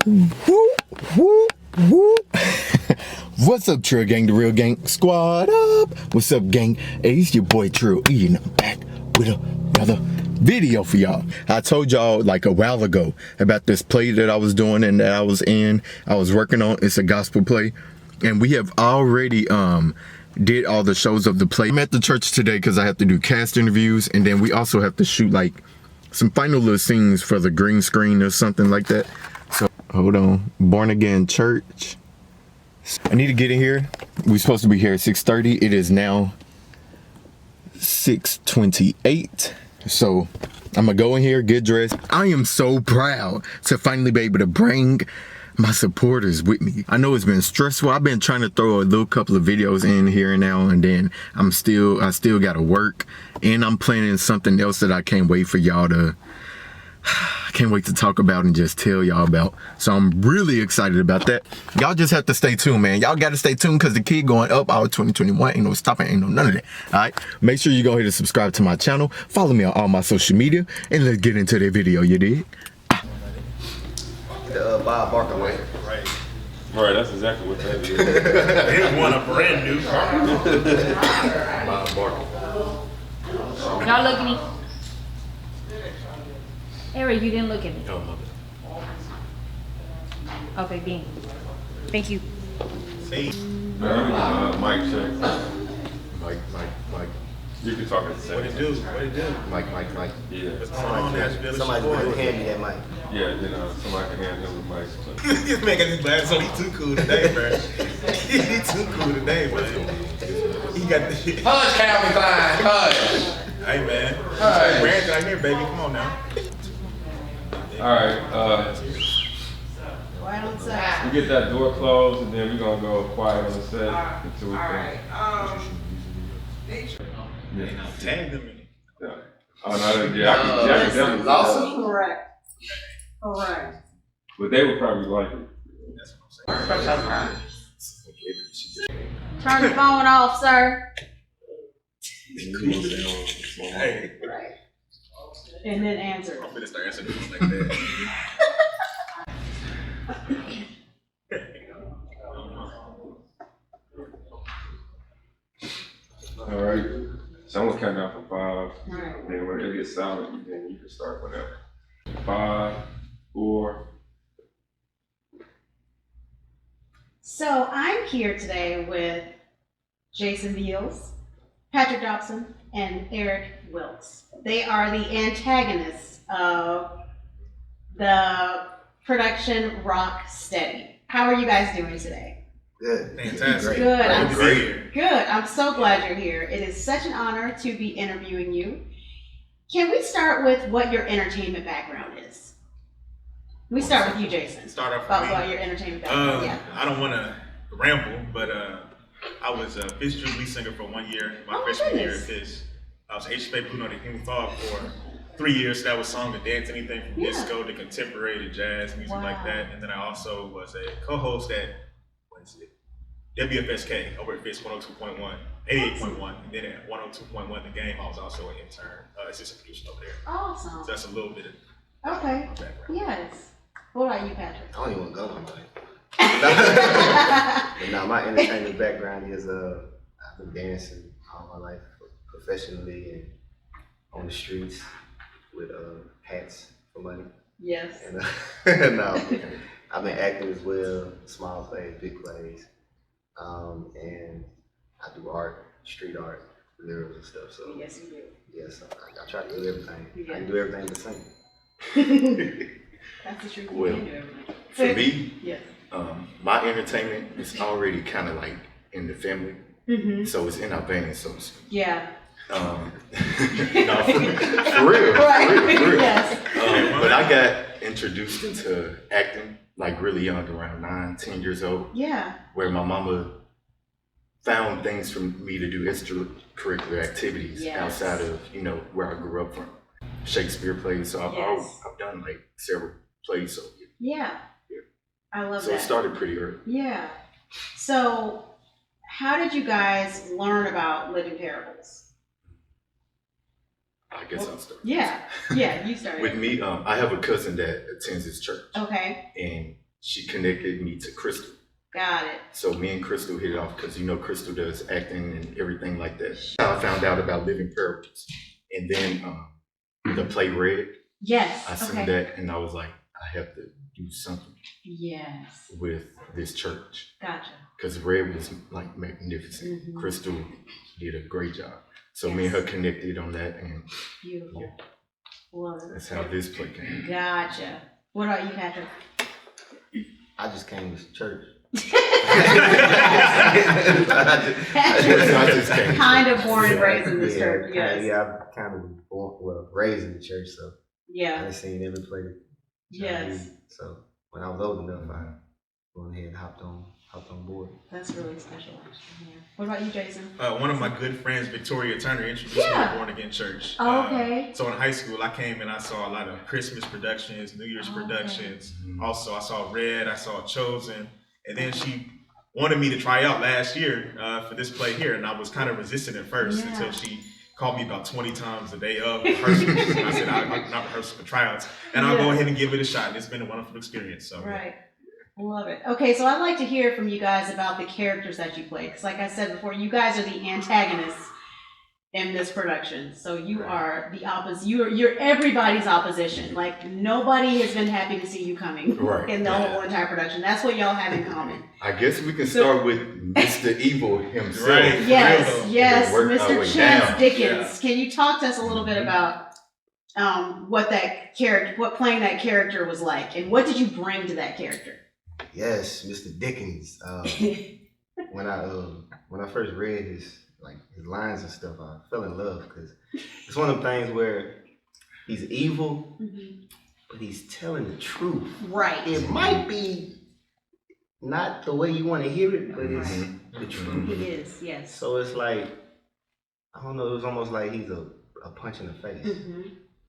Woo, woo, woo. What's up, Trill Gang, the Real Gang Squad up? What's up, gang? Hey, it's your boy Trill E, and I'm back with another video for y'all. I told y'all like a while ago about this play that I was doing and that I was working on. It's a gospel play, and we have already did all the shows of the play. I'm at the church today because I have to do cast interviews, and then we also have to shoot like some final little scenes for the green screen or something like that. So hold on, Born Again Church. I need to get in here. We're supposed to be here at 6:30. It is now 6:28. So I'm gonna go in here, get dressed. I am so proud to finally be able to bring my supporters with me. I know it's been stressful. I've been trying to throw a little couple of videos in here and now and then. I still gotta work, and I'm planning something else that I can't wait for y'all to talk about and just tell y'all about. So I'm really excited about that. Y'all just have to stay tuned, man. Y'all gotta stay tuned because the kid going up all 2021. Ain't no stopping, ain't no none of that. All right, make sure you go ahead and subscribe to my channel. Follow me on all my social media, and let's get into the video. You dig? The Bob Barker way. Right, that's exactly what that is. They want a brand new car. Bob Barker. Y'all look at me. Eric, you didn't look at me. Okay, Bean. Thank you. See? Mic check. Mike. You can talk at the same What it do? What it do? Mike. Yeah. What's going on, Nashville? Somebody's going to hand me that mic. Yeah, then somebody can hand him the mic. He's making his bad, so he too cool today, bro. He too cool today, man. He got the shit. Hush, Calvin Klein, hush. Hey, man. Hush. Brand's right here, baby. Come on now. Alright, Right on side. we get that door closed and then we're gonna go quiet on the set until we can. Tag them in it. Oh, no, yeah, I can definitely. Lawson? Correct. But they would probably like it. That's what I'm saying. Turn the phone off, sir. Hey. Right. And then answer. I'm finna start answering this like that. Alright, so I'm gonna count down from 5. Alright. Then when it gets silent, then you can start whenever. 5, 4. So I'm here today with Jason Beals, Patrick Dobson, and Eric Wilkes. They are the antagonists of the production Rock Steady. How are you guys doing today? Good. Fantastic. Good. I'm Great. Good. I'm so glad you're here. It is such an honor to be interviewing you. Can we start with what your entertainment background is? We start with you, Jason. Start off with About me. your entertainment background. Yeah. I don't want to ramble, but I was a Fish Jubilee singer for 1 year. My Oh, freshman year at goodness. Fish. I was HFA Blue Note at Human Thought for 3 years. So that was song and dance, anything from Yeah. disco to contemporary to jazz music like Wow. that. And then I also was a co-host at, what is it? WFSK over at Fish 102.1, 88.1. And then at 102.1 The Game, I was also an intern, assistant producer over there. Awesome. So that's a little bit of Okay. my background. Yes. What about you, Patrick? I don't even want to go nowhere. But now my entertainment background is I've been dancing all my life professionally and on the streets with hats for money. Yes. And no, I've been acting as well, small plays, big plays, and I do art, street art, murals and stuff. So Yes, you do. yes, I try to do everything. Yeah. I can do everything but sing. That's the truth. You Well, can do everything. For me, Yes. my entertainment is already kind of like in the family, Mm-hmm. so it's in our veins, so to speak. Yeah. No, for real, Right. for real. Yes. But I got introduced into acting like really young, around 9, 10 years old, Yeah. where my mama found things for me to do extracurricular activities Yes. outside of, where I grew up from. Shakespeare plays, so I've done like several plays, so Yeah. I love so that. it started pretty early. Yeah. So, how did you guys learn about living parables? I guess I'll start. Yeah. Yeah, you started. With me, I have a cousin that attends his church, Okay. and she connected me to Crystal. Got it. So me and Crystal hit it off because you know Crystal does acting and everything like that. I found out about Living Parables, and then the play Red. Yes. I seen that, and I was like, I have to do something. Yes. With this church. Gotcha. Because Red was like magnificent. Mm-hmm. Crystal did a great job. So Yes. me and her connected on that, and Beautiful. yeah, Love it. that's how this play came. Gotcha. What about you, Patrick? I just came to church. I just came. Kind of born and raised in this church. Yes. Yeah, I'm kind of raised in the church, so I Yeah. done seen every play. Yes. So when I was old enough, I went ahead and hopped on board. That's really special, actually. Yeah. What about you, Jason? One of my good friends, Victoria Turner, introduced me to Born Again Church. Oh, okay. So in high school, I came and I saw a lot of Christmas productions, New Year's Okay. productions. Also, I saw Red, I saw Chosen. And then she wanted me to try out last year for this play here. And I was kind of resistant at first until she called me about 20 times the day of rehearsals. And I said, I'm not rehearsing for tryouts. And I'll go ahead and give it a shot. And it's been a wonderful experience. So. Right. Love it. Okay, so I'd like to hear from you guys about the characters that you play. Because like I said before, you guys are the antagonists in this production. So you are the opposite. You're everybody's opposition. Like nobody has been happy to see you coming in the whole entire production. That's what y'all have in common. I guess we can start with Mr. Evil himself. Right. Yes, Work our Mr. way Chance down. Dickens. Can you talk to us a little bit about what playing that character was like, and what did you bring to that character? Yes, Mr. Dickens. When I first read his lines and stuff, I fell in love because it's one of them things where he's evil, but he's telling the truth. Right. It might be not the way you want to hear it, but it's the truth. It is, yes. So it's like, I don't know, it was almost like he's a punch in the face,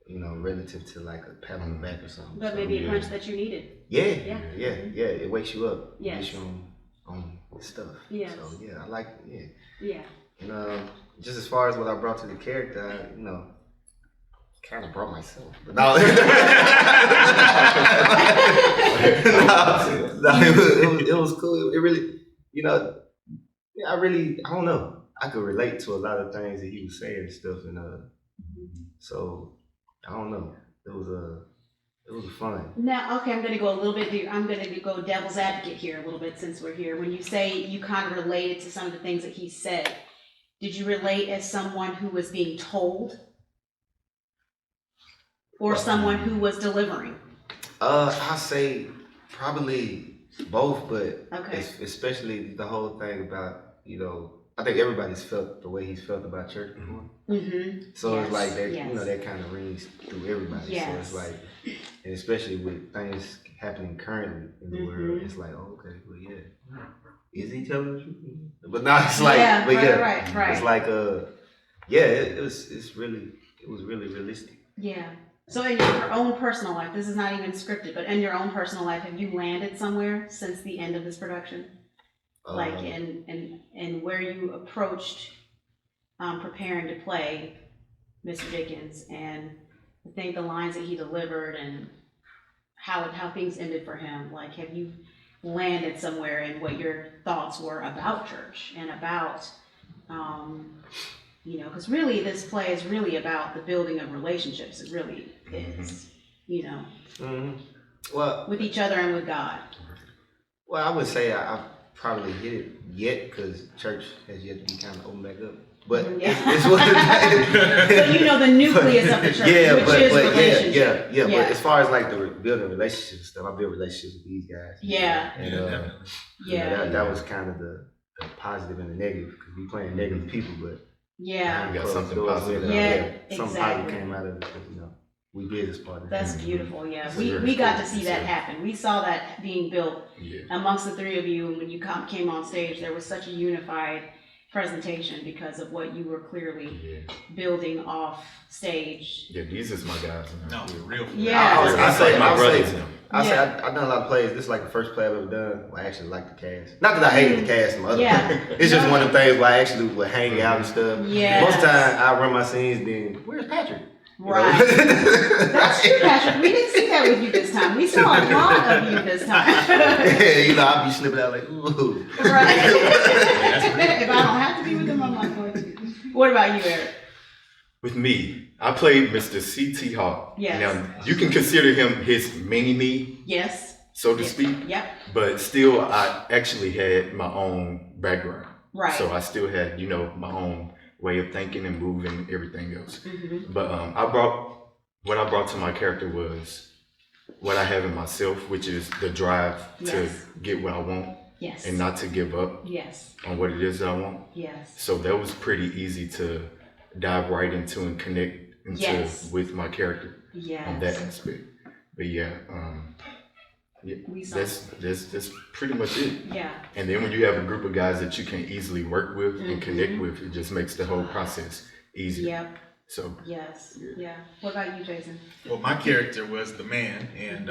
you know, relative to like a pat on the back or something. But So, maybe a punch that you needed. yeah, it wakes you up. Yes. Gets you on stuff. Yes. So yeah, I like it, Yeah. And just as far as what I brought to the character, I, you know, kind of brought myself. But no, it was cool. It really, you know, I don't know. I could relate to a lot of things that he was saying and stuff, and so I don't know. It was fun. Now, okay, I'm going to go a little bit deeper. I'm going to go devil's advocate here a little bit since we're here. When you say you kind of related to some of the things that he said, did you relate as someone who was being told or someone who was delivering? I say probably both, but Okay. especially the whole thing about, you know, I think everybody's felt the way he's felt about church before. So Yes, it's like that, yes. you know, that kind of rings through everybody. Yes. So it's like, and especially with things happening currently in the world, it's like, oh, okay, well, yeah. Is he telling the truth? But now it's like, Yeah, but yeah, right. it's like, yeah, it was really realistic. Yeah. So in your own personal life, this is not even scripted, but in your own personal life, have you landed somewhere since the end of this production? Like in where you approached preparing to play Mr. Dickens, and I think the lines that he delivered and how things ended for him. Like, have you landed somewhere in what your thoughts were about church and about, you know, because really this play is really about the building of relationships. It really is, you know, Well, with each other and with God. Well, I would say I probably hit it yet because church has yet to be kind of opened back up. But it's what But you know the nucleus of the church, which is relationship. Yeah. But as far as like the building relationships and stuff, I built relationships with these guys. And you know, that was kind of the positive and the negative because we playing negative people, but We got something positive. Something positive came out of it because, you know, we business partners. That's beautiful. Yeah, we got to see that happen. We saw that being built amongst the three of you, and when you came on stage, there was such a unified presentation because of what you were clearly building off stage. Yeah, these is my guys. No, real. Yeah. I say my brothers. I've done a lot of plays. This is like the first play I've ever done where I actually like the cast. Not that I hated the cast and other it's just one of the things where I actually would hang out and stuff. Yeah. Most of the time I run my scenes, then where's Patrick? Right. That's true, Patrick. We didn't see that with you this time. We saw a lot of you this time. Yeah, I'll be slipping out like, ooh. Right. If I don't have to be with him, I'm not going to. What about you, Eric? With me, I played Mr. C.T. Hawk. Yes. Now, you can consider him his mini-me, Yes. so to speak. Yep. But still, I actually had my own background. Right. So I still had, my own way of thinking and moving and everything else. Mm-hmm. But what I brought to my character was what I have in myself, which is the drive to get what I want Yes. and not to give up Yes. on what it is that I want. Yes. So that was pretty easy to dive right into and connect into with my character on that aspect. But We saw. that's pretty much it. Yeah. And then when you have a group of guys that you can easily work with and connect with, it just makes the whole process easier. Yep. So Yes. Yeah. What about you, Jason? Well, my character was the man, and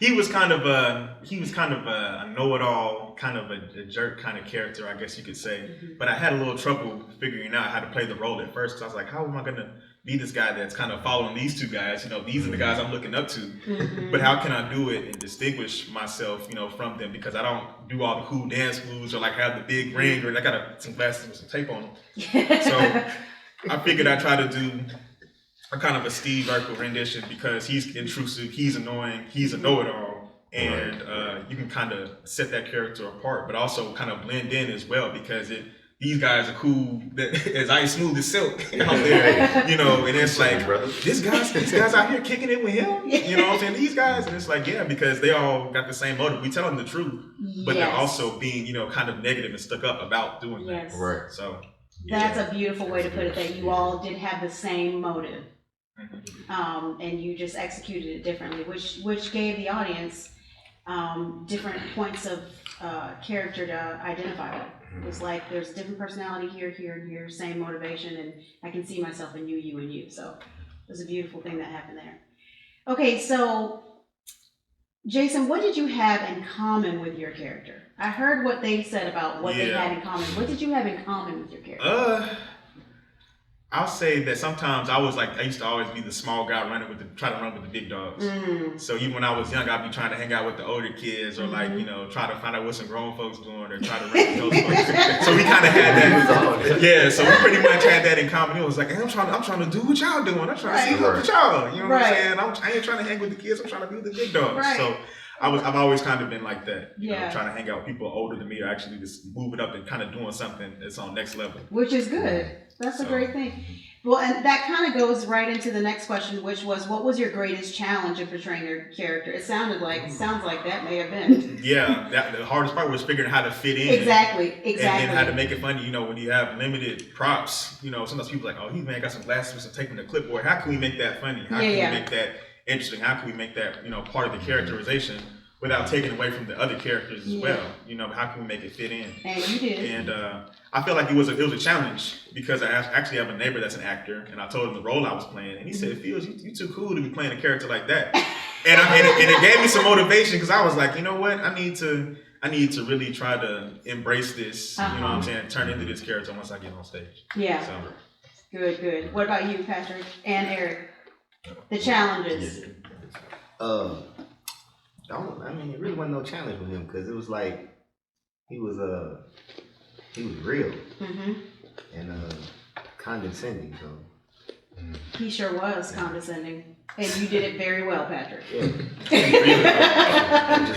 he was kind of a know-it-all, kind of a jerk kind of character, I guess you could say. Mm-hmm. But I had a little trouble figuring out how to play the role at first, because I was like, how am I gonna be this guy that's kind of following these two guys? These are the guys I'm looking up to. Mm-hmm. But how can I do it and distinguish myself, from them? Because I don't do all the cool dance moves or like have the big ring, or I got some glasses with some tape on them. So I figured I'd try to do a kind of a Steve Urkel rendition, because he's intrusive, he's annoying, he's a know-it-all, and you can kind of set that character apart, but also kind of blend in as well, because these guys are cool as ice smooth as silk out there, and it's like, these guys out here kicking it with him, you know what I'm saying? These guys, and it's like, yeah, because they all got the same motive. We tell them the truth, but they're also being, kind of negative and stuck up about doing that. right. So That's a beautiful way to put it, that you all did have the same motive. And you just executed it differently, which gave the audience different points of character to identify with. It was like, there's different personality here, here, and here, same motivation, and I can see myself in you, and you. So it was a beautiful thing that happened there. Okay, so Jason, what did you have in common with your character? I heard what they said about what they had in common. What did you have in common with your character? I'll say that sometimes I used to always be the small guy try to run with the big dogs. So even when I was young, I'd be trying to hang out with the older kids, or try to find out what some grown folks doing, or try to run with those folks. So we kind of had that. Yeah, so we pretty much had that in common. It was like, hey, I'm trying to do what y'all doing. I'm trying to see what y'all. You know what I'm saying? I ain't trying to hang with the kids. I'm trying to be with the big dogs. Right. So I've always kind of been like that. Trying to hang out with people older than me, or actually just moving up and kind of doing something that's on next level. Which is good. That's a great thing. Well, and that kind of goes right into the next question, which was, what was your greatest challenge in portraying your character? It sounds like that may have been. Yeah, the hardest part was figuring how to fit in. Exactly. And then how to make it funny. When you have limited props, sometimes people are like, oh, he man got some glasses with some tape in the clipboard. How can we make that funny? How can we make that interesting? How can we make that, part of the characterization without taking away from the other characters as well? How can we make it fit in? And you did. And I feel like it was a challenge, because I actually have a neighbor that's an actor, and I told him the role I was playing, and he said, "Fields, you too cool to be playing a character like that." And it gave me some motivation, because I was like, you know what, I need to really try to embrace this. You know what I'm saying? Turn into this character once I get on stage. Yeah. So. Good. What about you, Patrick and Eric? The challenges. It really wasn't no challenge with him, because it was like he was real and condescending. So he sure was condescending, and you did it very well, Patrick. Just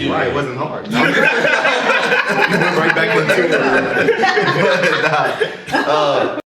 right, it wasn't hard. You went right back into it.